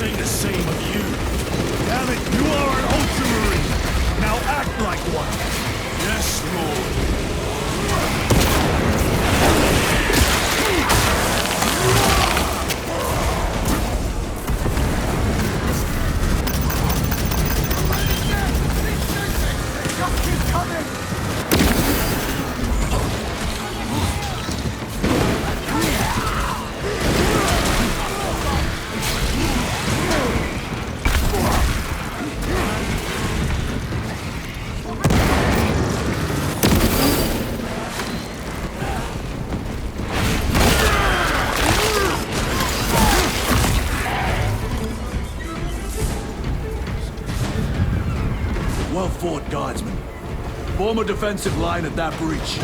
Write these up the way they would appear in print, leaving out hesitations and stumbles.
say the same of you. Damn it, you are an ultramarine. Now act like one. Yes, Lord. Well fought, guardsmen. Form a defensive line at that breach.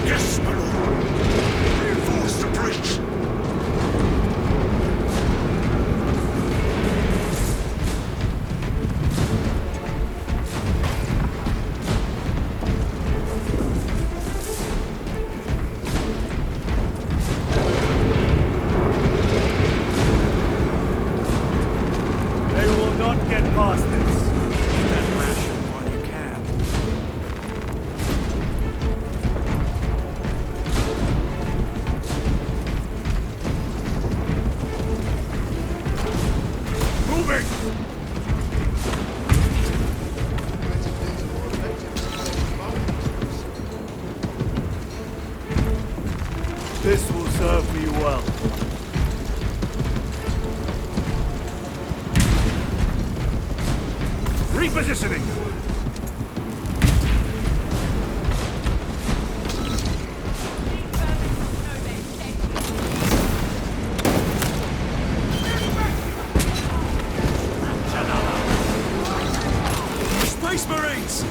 Yes, my lord. Reinforce the breach. They will not get past this. Keep that ration while you can. Moving! This will serve me well. Repositioning! Space Marines!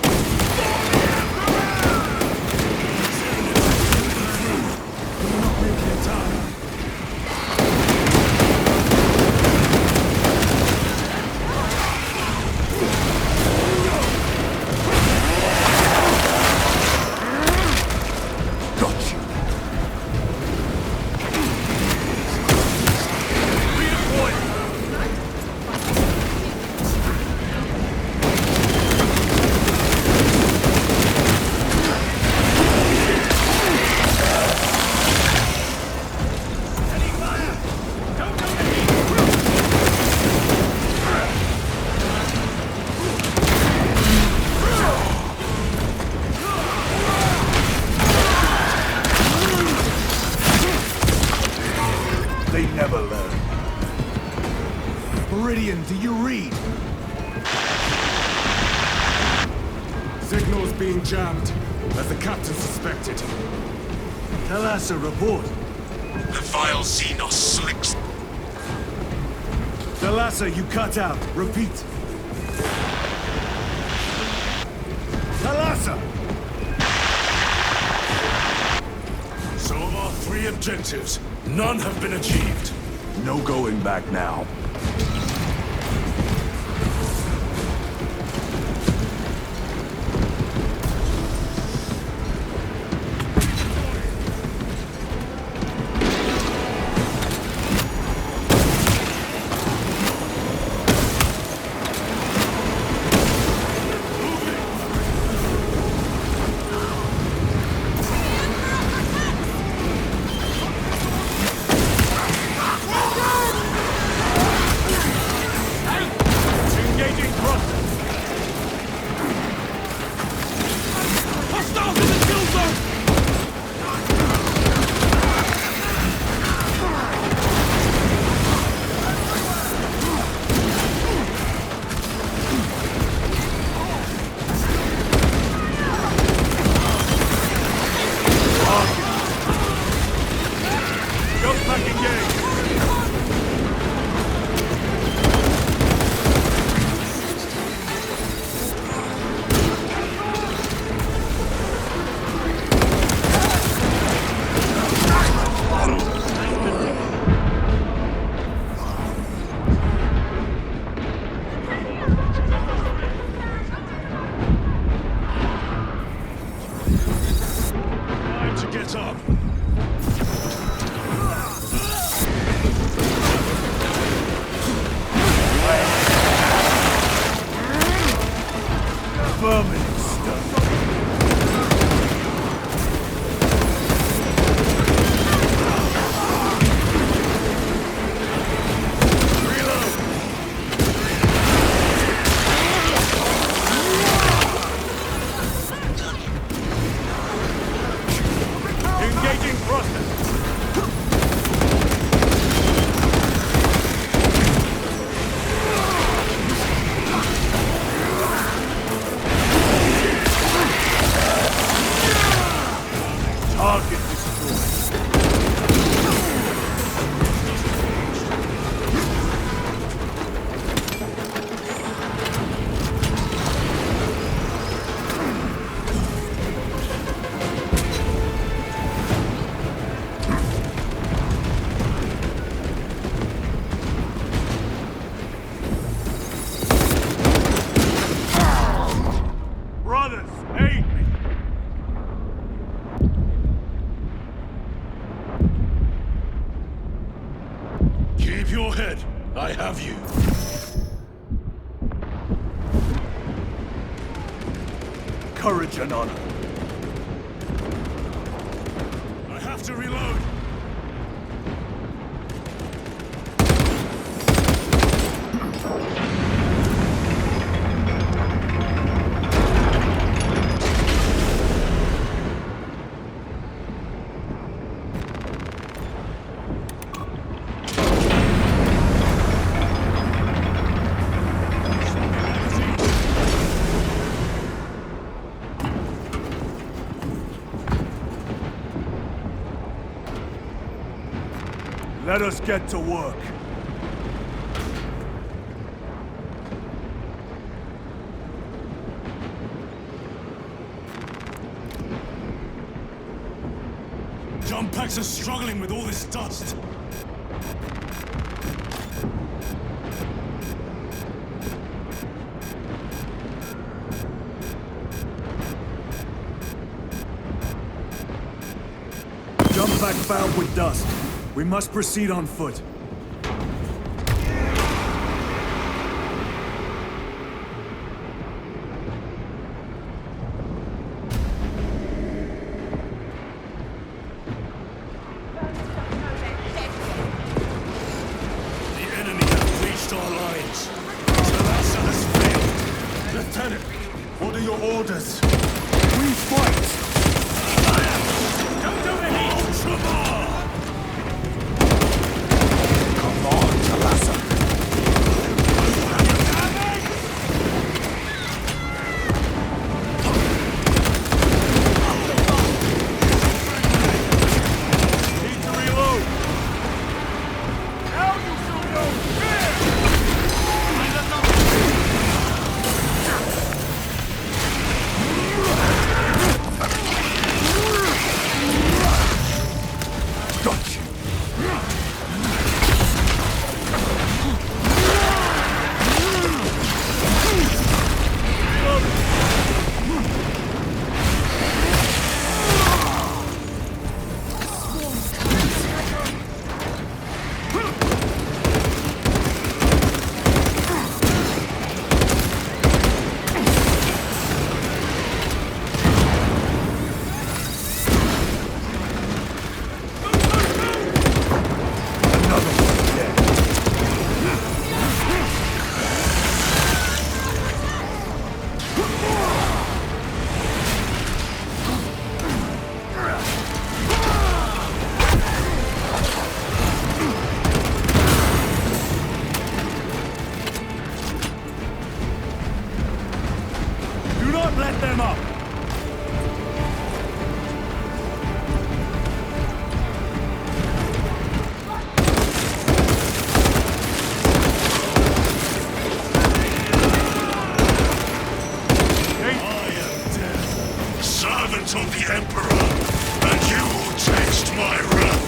They never learn. Meridian, do you read? Signal's being jammed, as the captain suspected. Thalassa, report. The vile Xenos slicks. Thalassa, you cut out. Repeat. Thalassa! So of our 3 objectives, none have been achieved. No going back now. vermin stuff. Engaging thrusters. Target destroyed. Brothers, aid me. Keep your head. I have you. Courage and honor. I have to reload. Let us get to work. Jump packs are struggling with all this dust. Jump back fouled with dust. We must proceed on foot. The enemy have breached our lines. Talassa has failed. Lieutenant, what are your orders? We fight! Come to the heat! Ultramar! Come on, Talassa. Need to reload. Now you shall know fear! Got you. Another one dead. Do not let them up! I am death, servant of the Emperor, and you will taste my wrath.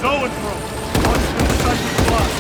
Zoanthrope! Watch the psychic blast!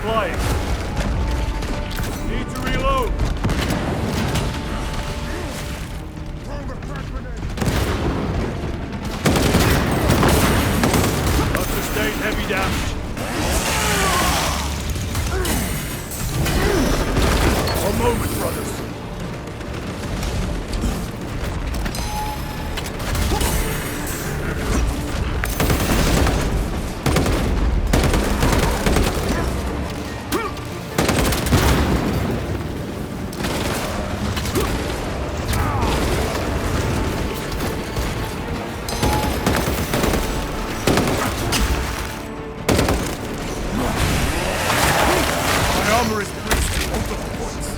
Flying. Need to reload. Not sustained heavy damage. A moment, brothers. Armor is breached. Hold the points.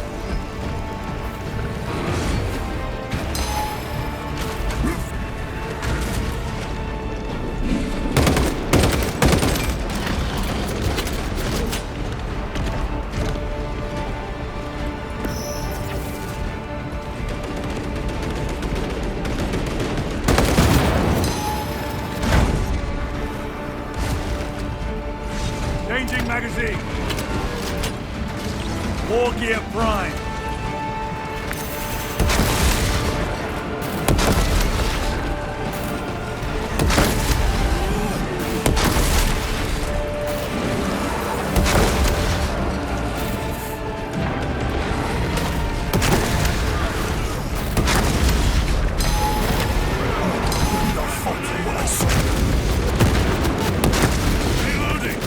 Changing magazine. War gear prime. Reloading!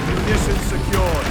Munitions secured.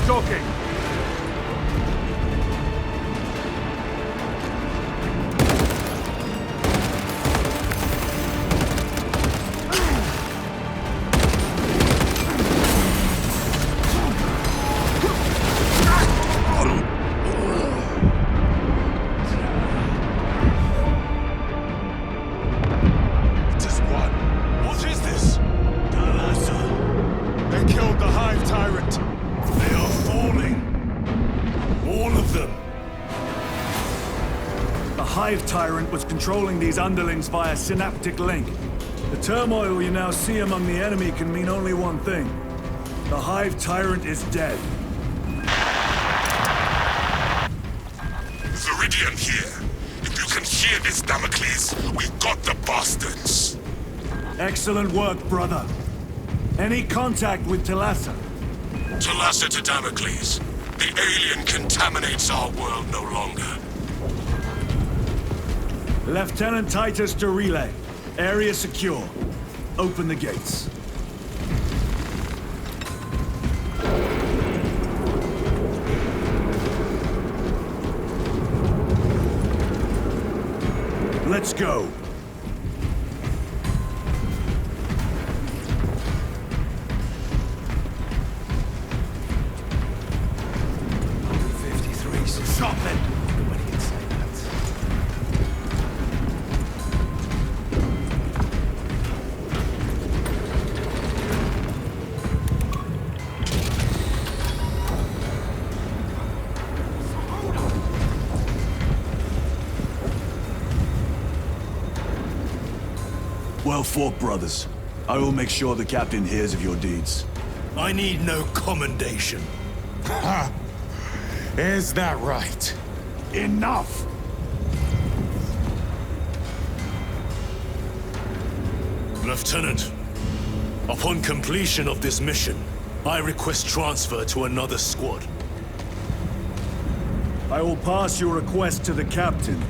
talking. Just what? What is this? They killed the Hive Tyrant. They are falling. All of them. The Hive Tyrant was controlling these underlings via synaptic link. The turmoil you now see among the enemy can mean only one thing. The Hive Tyrant is dead. Viridian here. If you can hear this, Damocles, we've got the bastards. Excellent work, brother. Any contact with Talassa? Talassa to Damocles. The alien contaminates our world no longer. Lieutenant Titus to relay. Area secure. Open the gates. Let's go. Shotmen. Nobody can say that. Well fought, brothers. I will make sure the captain hears of your deeds. I need no commendation. Ha! Is that right? Enough! Lieutenant, upon completion of this mission, I request transfer to another squad. I will pass your request to the captain.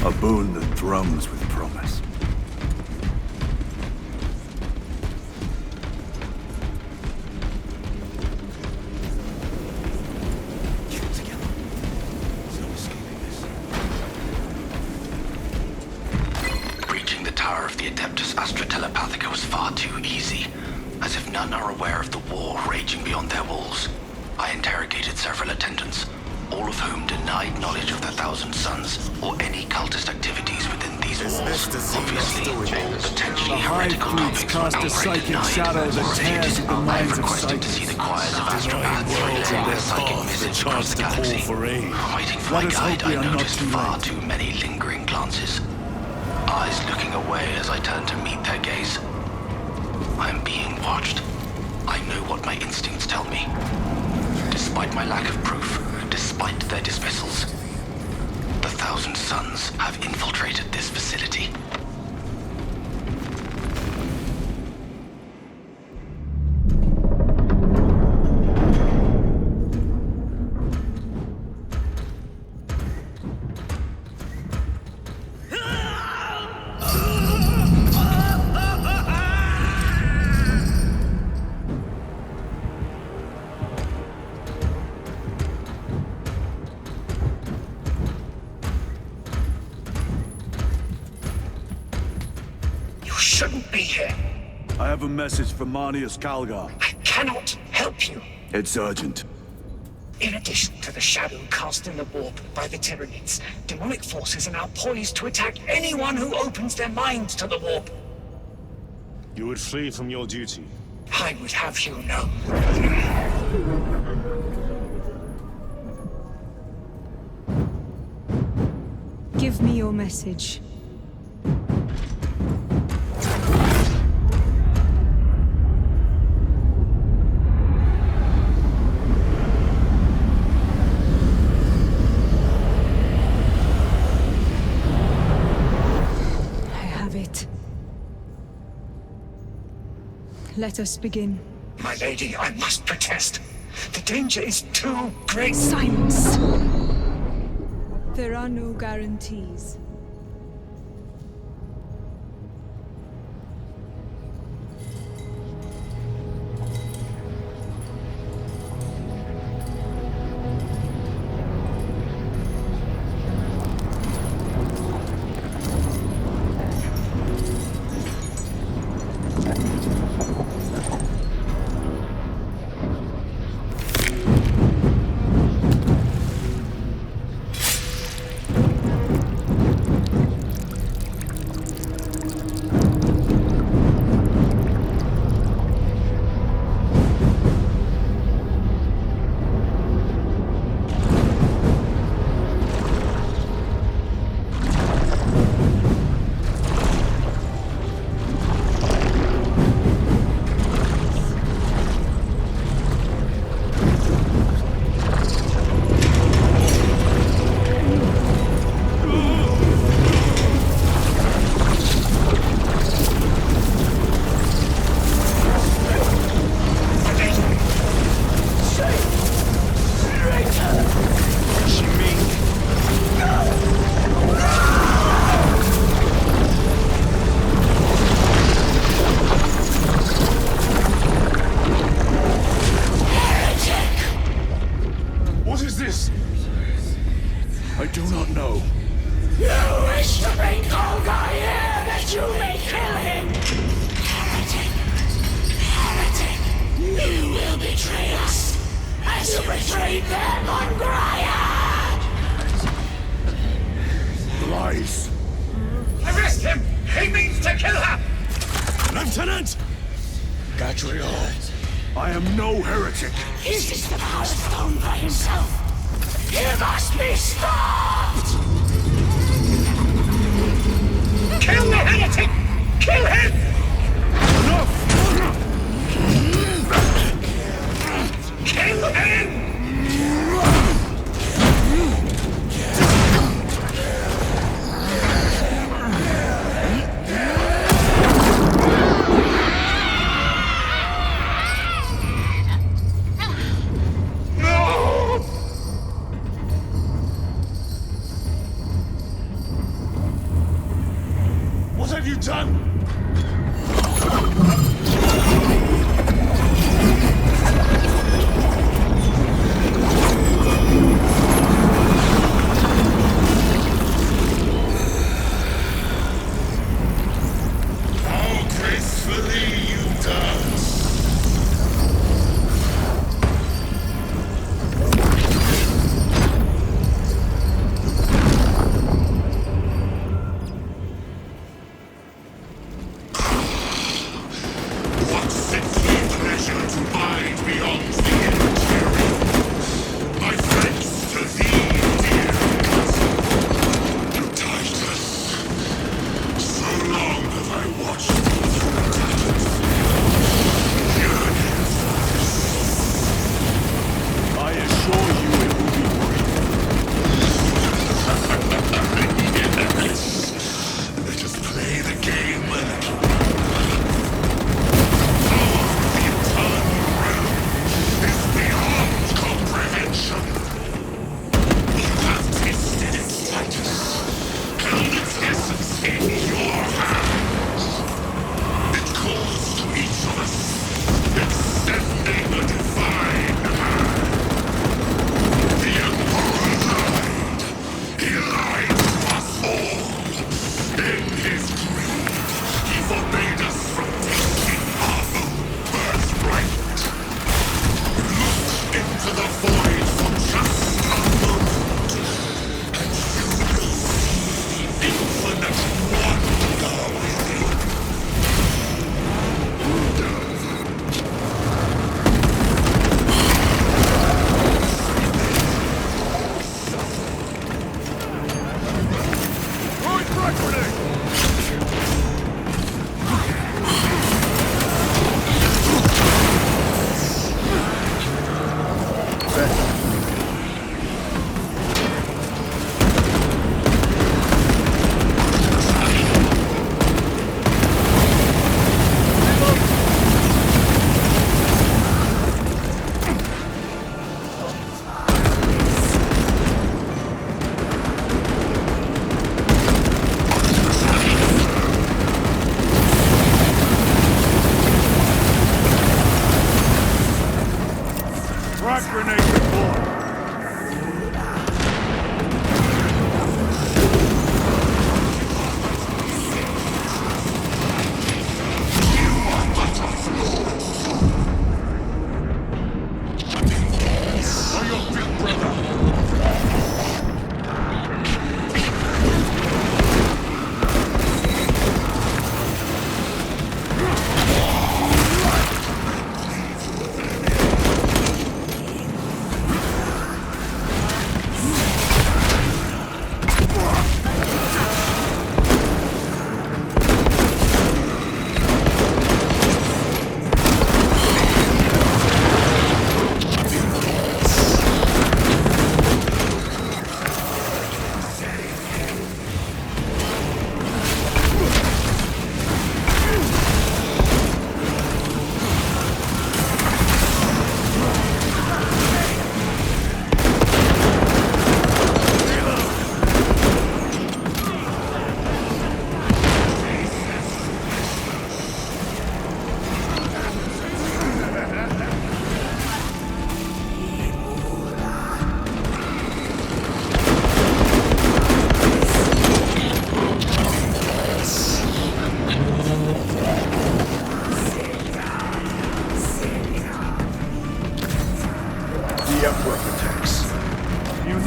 A boon that thrummeth with promise. Keep it together. There's no escaping this. Breaching the tower of the Adeptus Astra Telepathica was far too easy. As if none are aware of the war raging beyond their walls. I interrogated several attendants, all of whom denied knowledge of the Thousand Suns or any cultist activities within these walls. Obviously, all potentially The Hive heretical Fleets topics cast were a outright psychic denied. shadow that tears at the I've minds of requested to see the psychics. choirs of astropaths Worlds in relay their their psychic path, the message across chance the to call galaxy. for aid. Waiting for Let my us hope guide, we I are not noticed too far late. too many lingering glances. Eyes looking away as I turned to meet their gaze. I am being watched. I know what my instincts tell me. Despite my lack of proof, despite their dismissals, the Thousand Suns have infiltrated this facility. Shouldn't be here. I have a message from Marnius Calgar. I cannot help you. It's urgent. In addition to the shadow cast in the warp by the Tyranids, demonic forces are now poised to attack anyone who opens their minds to the warp. You would flee from your duty. I would have you know. Give me your message. let us begin. My lady, I must protest. The danger is too great. Silence! There are no guarantees. What is this? I do not know. You wish to bring Golgar here that you may kill him! Heretic! Heretic! You will betray us as you betrayed them on Grayad! Lies. Arrest him! He means to kill her! Lieutenant! Gadriel, I am no heretic. Uses the power stone for himself! He must be stopped! Kill the heretic! Kill him! Enough! Kill him! What have you done?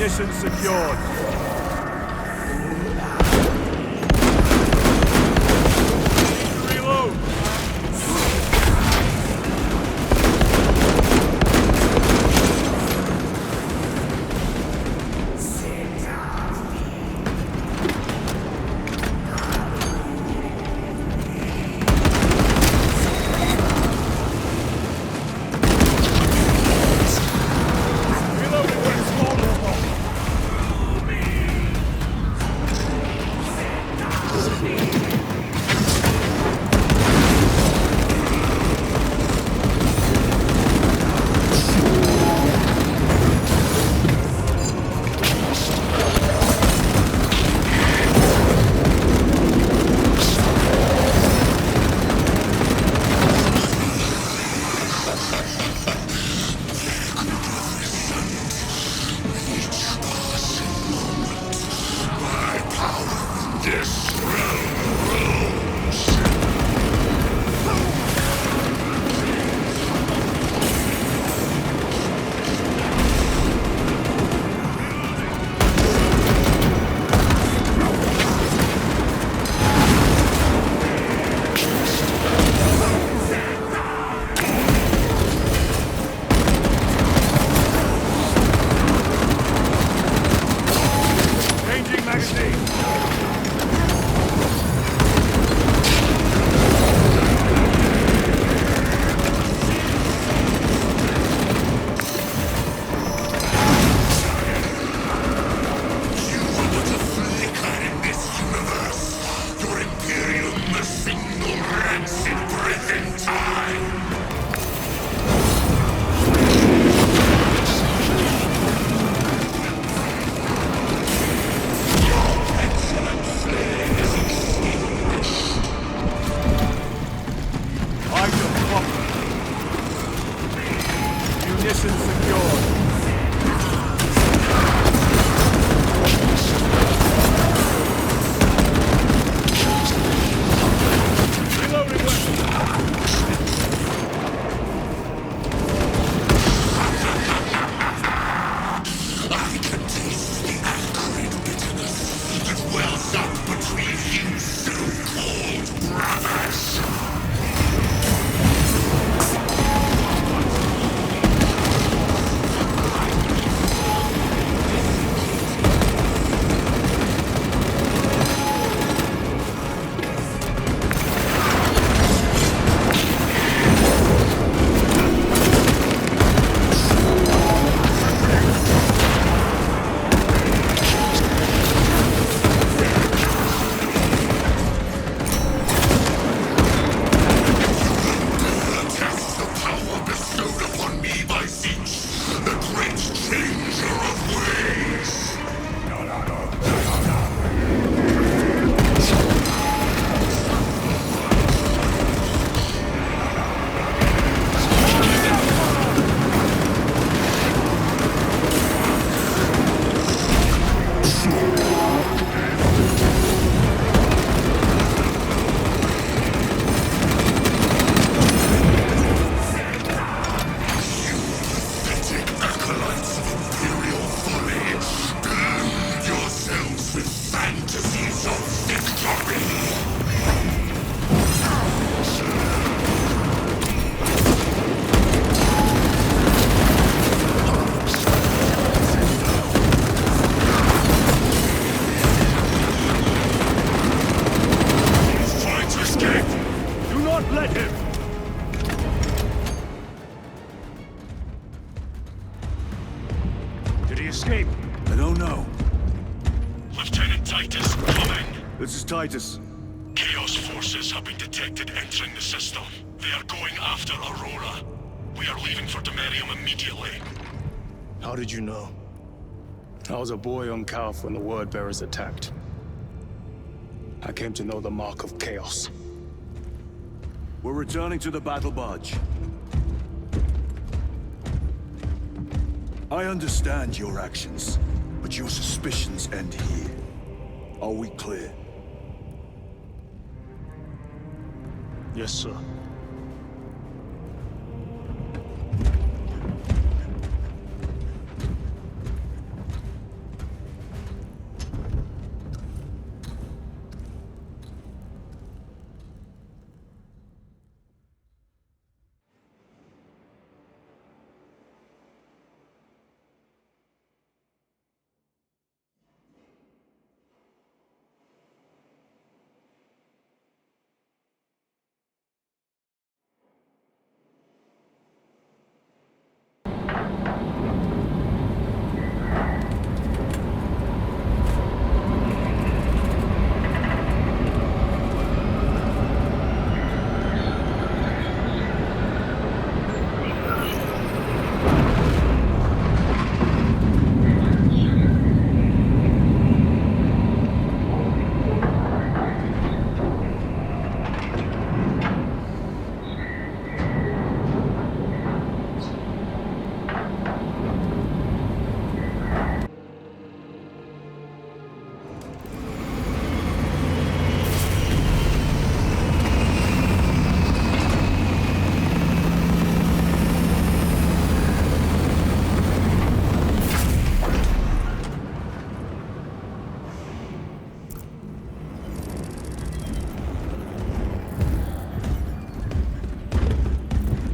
Munitions secured. Reload! Munitions secured. Reloading weapon. I can taste the acrid bitterness that wells up between you so-called brothers. Let him! Did he escape? I don't know. Lieutenant Titus, come in. This is Titus. Chaos forces have been detected entering the system. They are going after Aurora. We are leaving for Demerium immediately. How did you know? I was a boy on Calf when the Word Bearers attacked. I came to know the mark of chaos. We're returning to the battle barge. I understand your actions, but your suspicions end here. Are we clear? Yes, sir.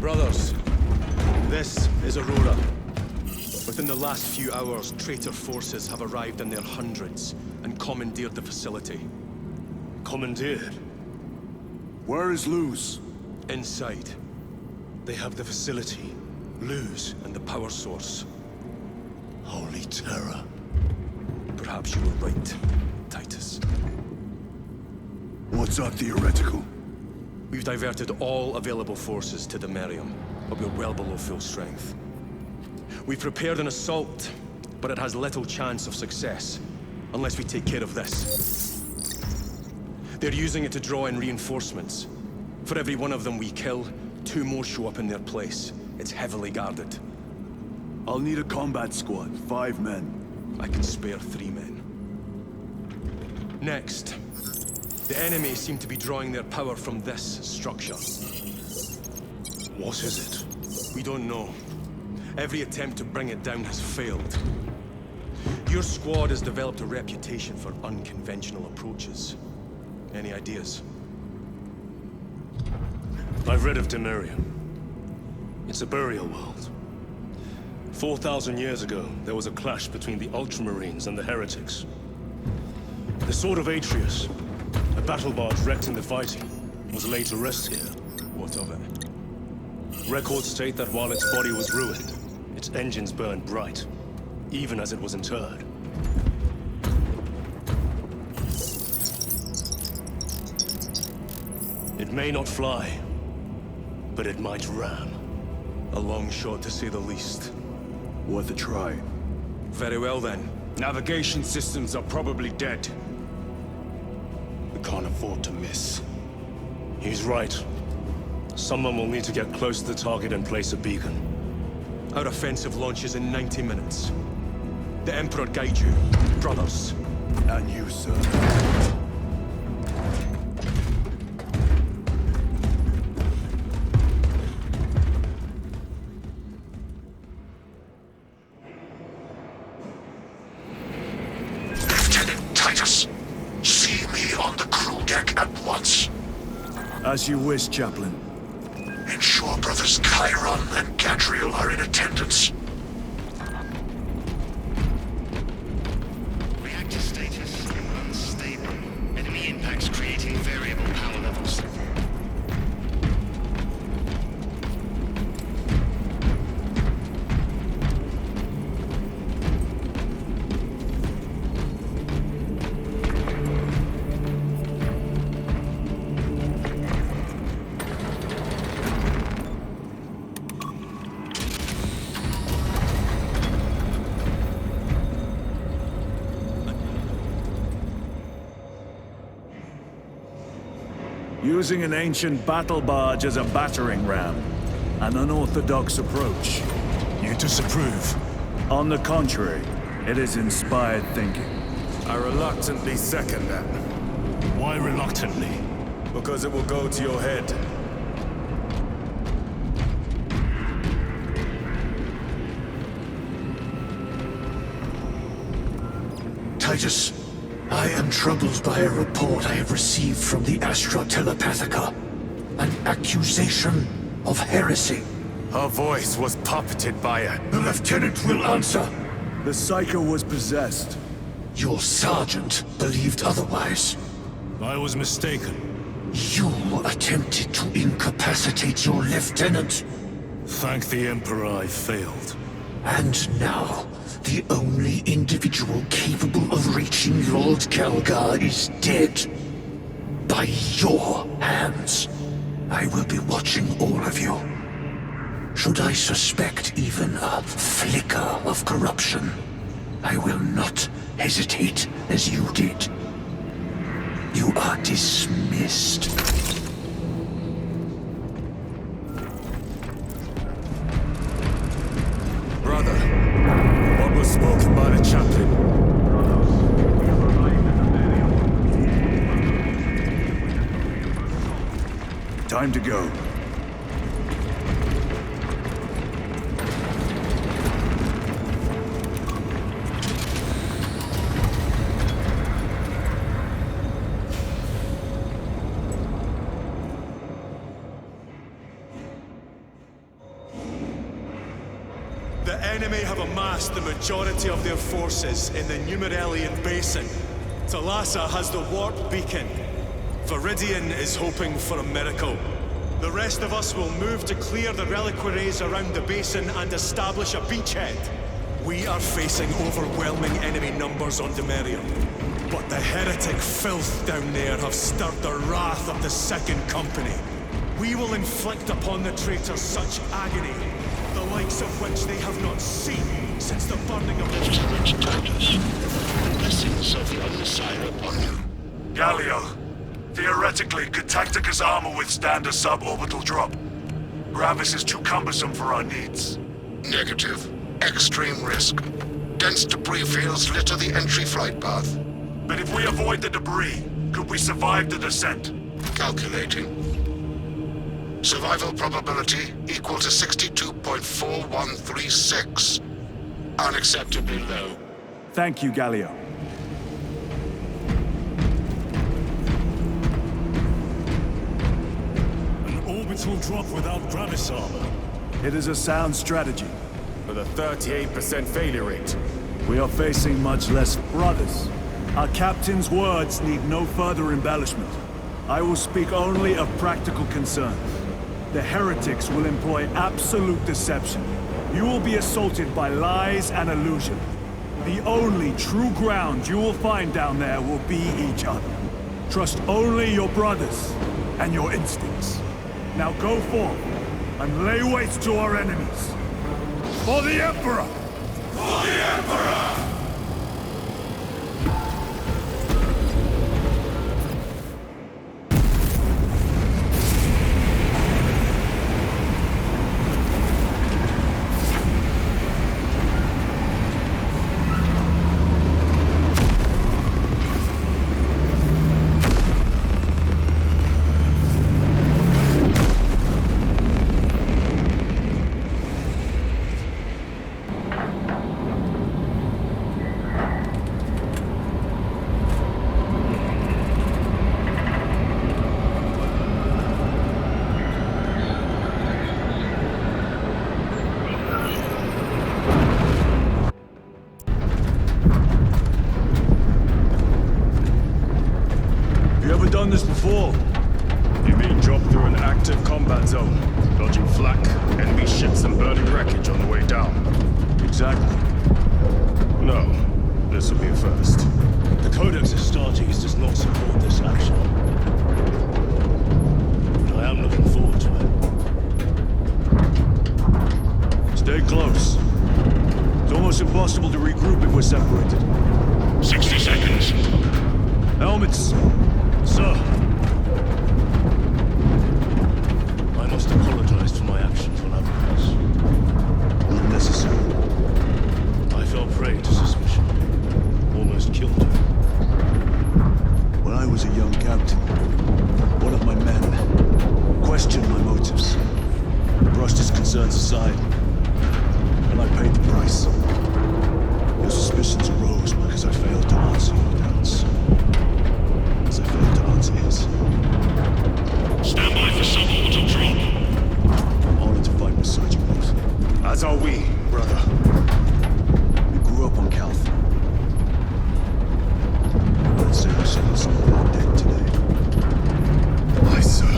Brothers, this is Aurora. Within the last few hours, traitor forces have arrived in their hundreds and commandeered the facility. Commandeered? Where is Luz? Inside, they have the facility, Luz, and the power source. Holy terror. Perhaps you were right, Titus. What's our theoretical? We've diverted all available forces to the Merium, but we're well below full strength. We've prepared an assault, but it has little chance of success, unless we take care of this. They're using it to draw in reinforcements. For every one of them we kill, 2 more show up in their place. It's heavily guarded. I'll need a combat squad, 5 men. I can spare 3 men. Next, the enemy seem to be drawing their power from this structure. What is it? We don't know. Every attempt to bring it down has failed. Your squad has developed a reputation for unconventional approaches. Any ideas? I've read of Demirium. It's a burial world. 4,000 years ago, there was a clash between the Ultramarines and the Heretics. The Sword of Atreus, a battle barge wrecked in the fighting, was laid to rest here. What of it? Records state that while its body was ruined, its engines burned bright, even as it was interred. It may not fly, but it might ram. A long shot, to say the least. Worth a try. Very well, then. Navigation systems are probably dead. We can't afford to miss. He's right. Someone will need to get close to the target and place a beacon. Our offensive launches in 90 minutes. The Emperor guide you, brothers. And you, sir. Lieutenant Titus, see me on the crew deck at once. As you wish, Chaplain. Ensure brothers Chiron and Gadriel are in attendance. Reactor status unstable. Enemy impacts creating variable power levels. Using an ancient battle barge as a battering ram. An unorthodox approach. You disapprove? On the contrary, it is inspired thinking. I reluctantly second that, Why reluctantly? because it will go to your head. Titus, I am troubled by a report I have received from the Astra Telepathica. An accusation of heresy. Her voice was puppeted by a... The lieutenant will answer. The Psycho was possessed. Your sergeant believed otherwise. I was mistaken. You attempted to incapacitate your lieutenant. Thank the Emperor I failed. And now, the only individual capable of reaching Lord Calgar is dead. By your hands. I will be watching all of you. Should I suspect even a flicker of corruption, I will not hesitate as you did. You are dismissed. Brother, what was spoken by the chaplain? Time to go. The enemy have amassed the majority of their forces in the Numerelian Basin. Thalassa has the warp beacon. Viridian is hoping for a miracle. The rest of us will move to clear the reliquaries around the basin and establish a beachhead. We are facing overwhelming enemy numbers on Demerium. But the heretic filth down there have stirred the wrath of the Second Company. We will inflict upon the traitors such agony, the likes of which they have not seen since the burning of the turret Titus. Blessings of the other side upon you. Galio, theoretically, could Tactica's armor withstand a suborbital drop? Gravis is too cumbersome for our needs. Negative. Extreme risk. Dense debris fields litter the entry flight path. But if we avoid the debris, could we survive the descent? Calculating. Survival probability equal to 62.4136. Unacceptably low. Thank you, Galio. An orbital drop without Gravis armor. It is a sound strategy. With a 38% failure rate. We are facing much less brothers. Our captain's words need no further embellishment. I will speak only of practical concerns. The heretics will employ absolute deception. You will be assaulted by lies and illusion. The only true ground you will find down there will be each other. Trust only your brothers and your instincts. Now go forth and lay waste to our enemies. For the Emperor! For the Emperor! Done this before. You mean drop through an active combat zone, dodging flak, enemy ships and burning wreckage on the way down? Exactly. No, this will be a first. The Codex Astartes does not support this action. But I am looking forward to it. Stay close. It's almost impossible to regroup if we're separated. 60 seconds. Helmets! Sir! I must apologize for my actions when I was. Not necessary. I fell prey to suspicion. Almost killed her. When I was a young captain, one of my men questioned my motives, brushed his concerns aside, and I paid the price. Your suspicions arose because I failed to answer your doubts. As I failed to answer his. Stand by for suborbital drop. I'm honored to fight beside you both. As are we, brother. We grew up on Calth. Let's say we saw some of our dead today. Aye, sir.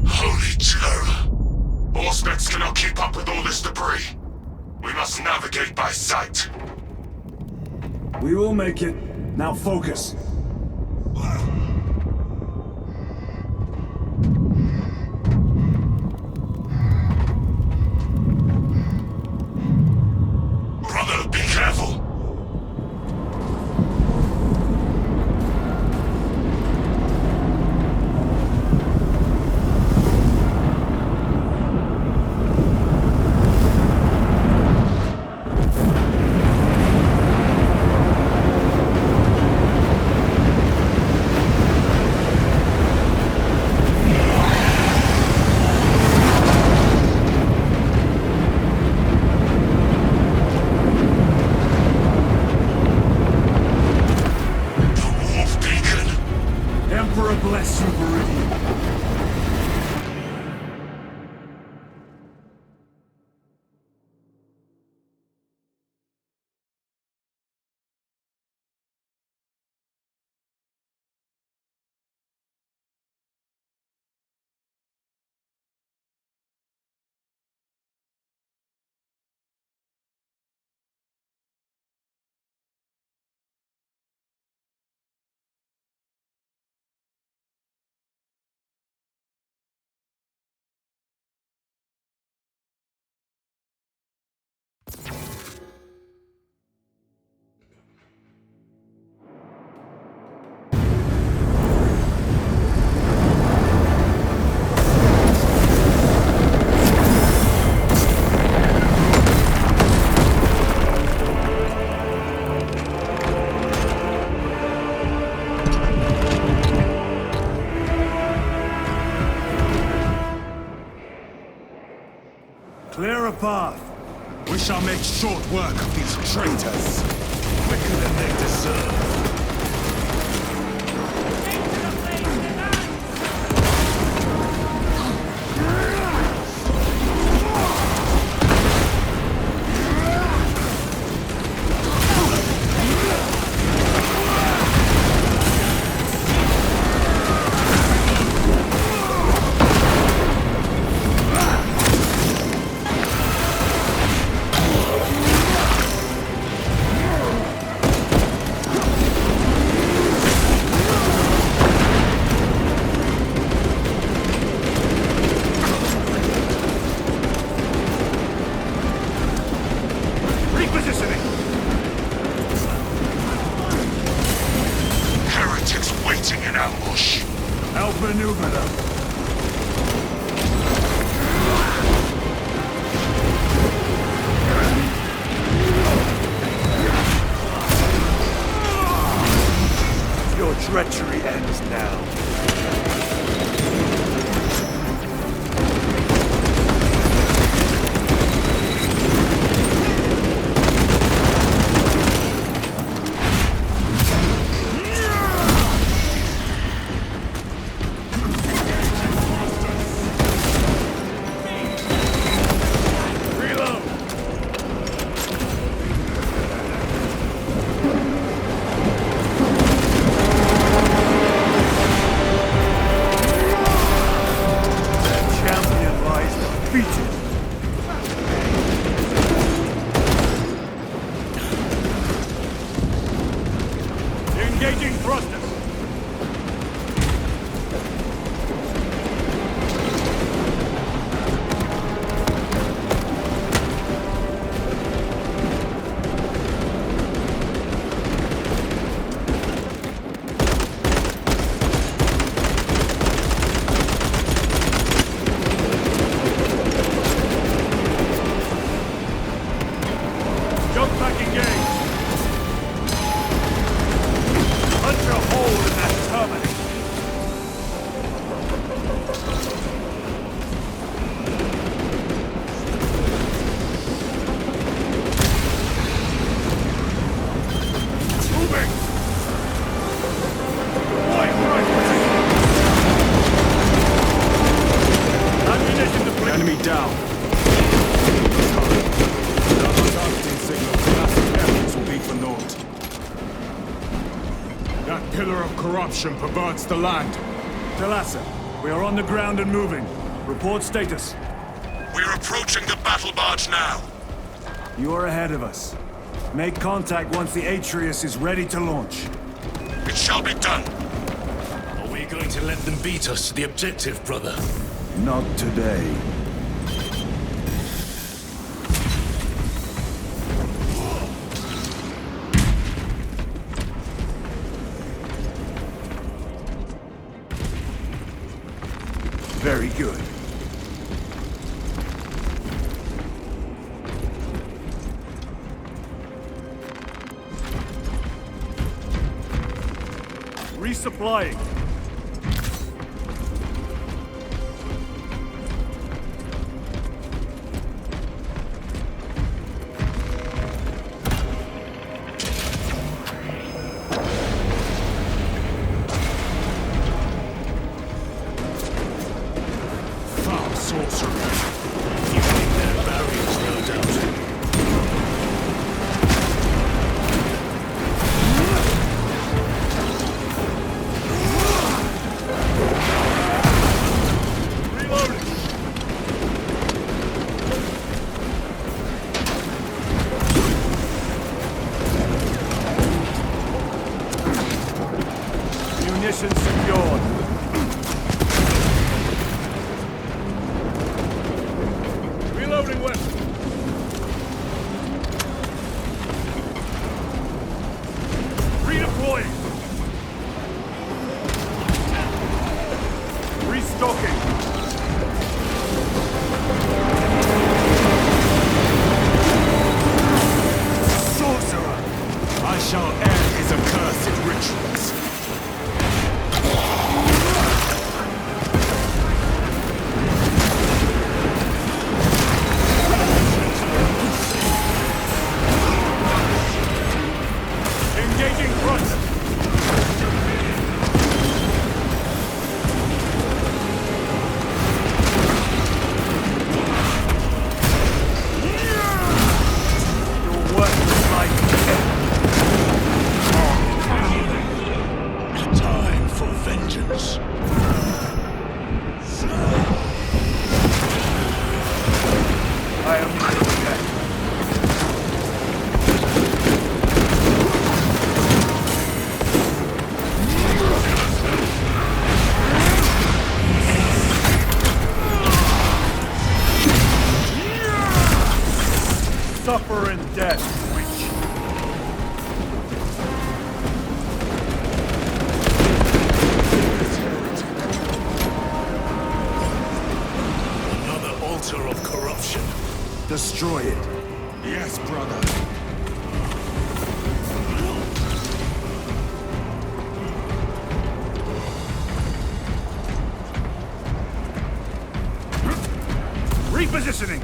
Holy terror! Auspex cannot keep up with all this debris. We must navigate by sight. We will make it. Now focus. Brother, be careful! Emperor bless you, Viridian. Clear a path. We shall make short work of these traitors. Quicker than they deserve. Outmaneuver them. Your treachery ends now. Engaging thrusters. Jump back engaged. Punch a hole in that terminal. Moving. Right. Ammunition depleted. Enemy down. Will be for naught. That pillar of corruption perverts the land. Talassa, we are on the ground and moving. Report status. We're approaching the battle barge now. You are ahead of us. Make contact once the Atreus is ready to launch. It shall be done. Are we going to let them beat us to the objective, brother? Not today. Very good. Resupplying. Munitions secured. Reloading weapon. Redeploying. Restocking. Sorcerer! I shall end his accursed rituals. Engaging front. Your worthless life Time for vengeance. I am dead. Suffer in death, witch. Another altar of corruption. Destroy it. Yes, brother. Repositioning.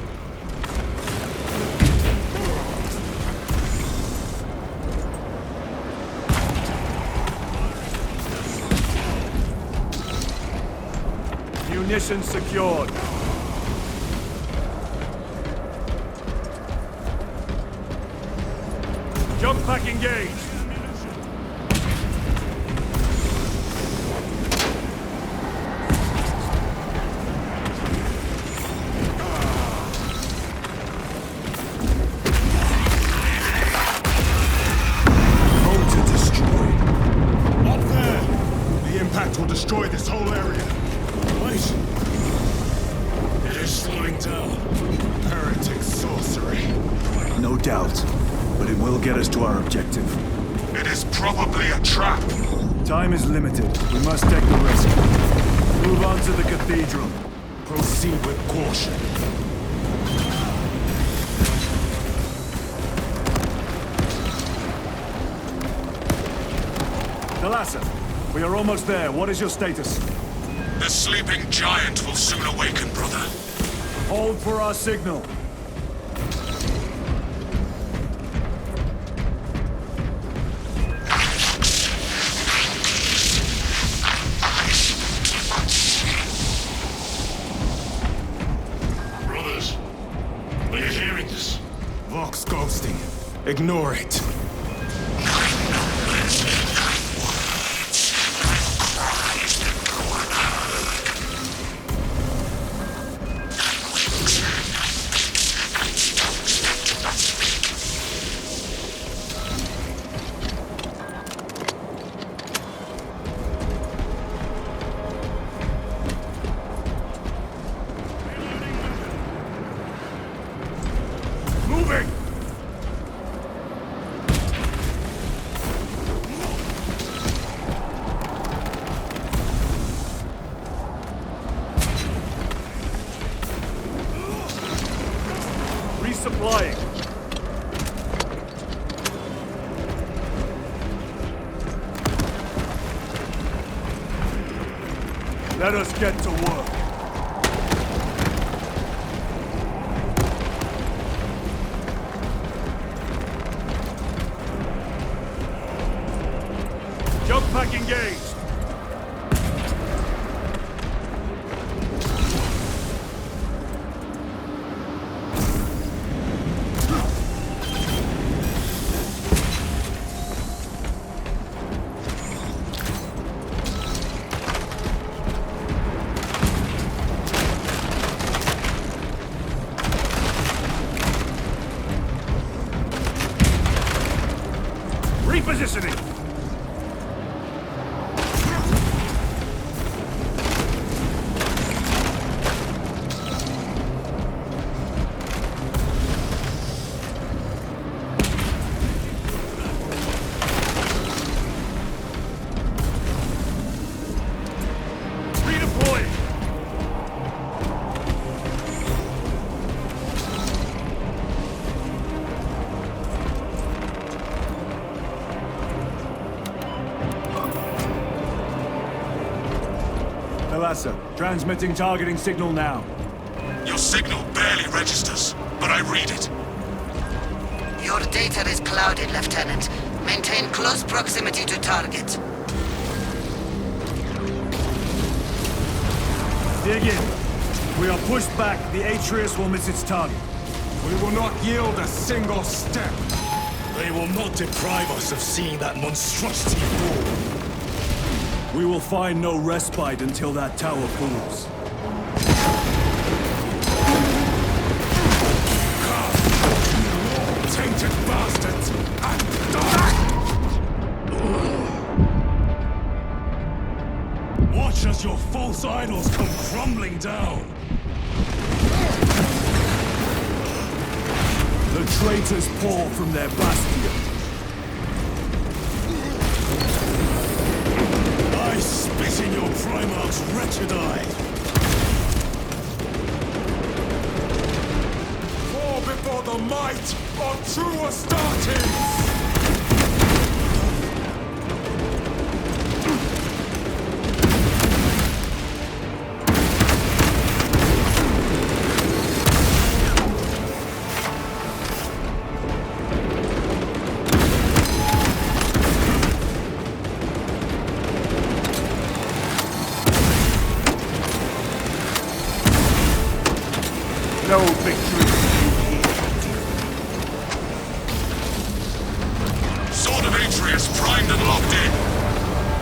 Munitions secured. Jump pack engaged. Motor destroyed. Up there! The impact will destroy this whole area. Wait! It is slowing down. Heretic sorcery. No doubt, but it will get us to our objective. It is probably a trap. Time is limited. We must take the risk. Move on to the cathedral. Proceed with caution. Thalassa, we are almost there. What is your status? The sleeping giant will soon awaken, brother. Hold for our signal. Brothers, are you hearing this? Vox ghosting. Ignore it. Moving! Resupplying. Let us get to work. Jump pack engaged. Repositioning. Thalassa. Transmitting targeting signal now. Your signal barely registers, but I read it. Your data is clouded, Lieutenant. Maintain close proximity to target. Dig in. We are pushed back. The Atreus will miss its target. We will not yield a single step. They will not deprive us of seeing that monstrosity fall. We will find no respite until that tower falls. Tainted bastards! And die! Watch as your false idols come crumbling down! The traitors pour from their bastion. I spit in your Primarch's wretched eye! Fall before the might of true Astartes! No victory. Sword of Atreus primed and locked in.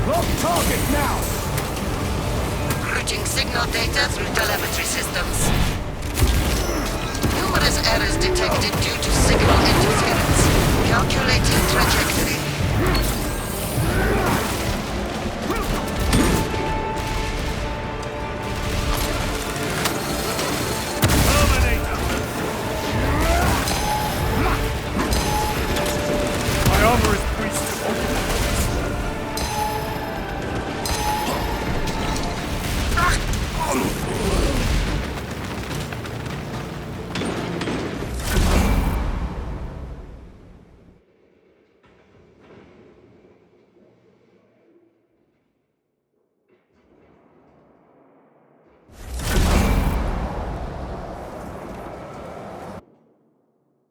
Lock target now! Routing signal data through telemetry systems. Numerous errors detected due to signal interference. Calculating trajectory.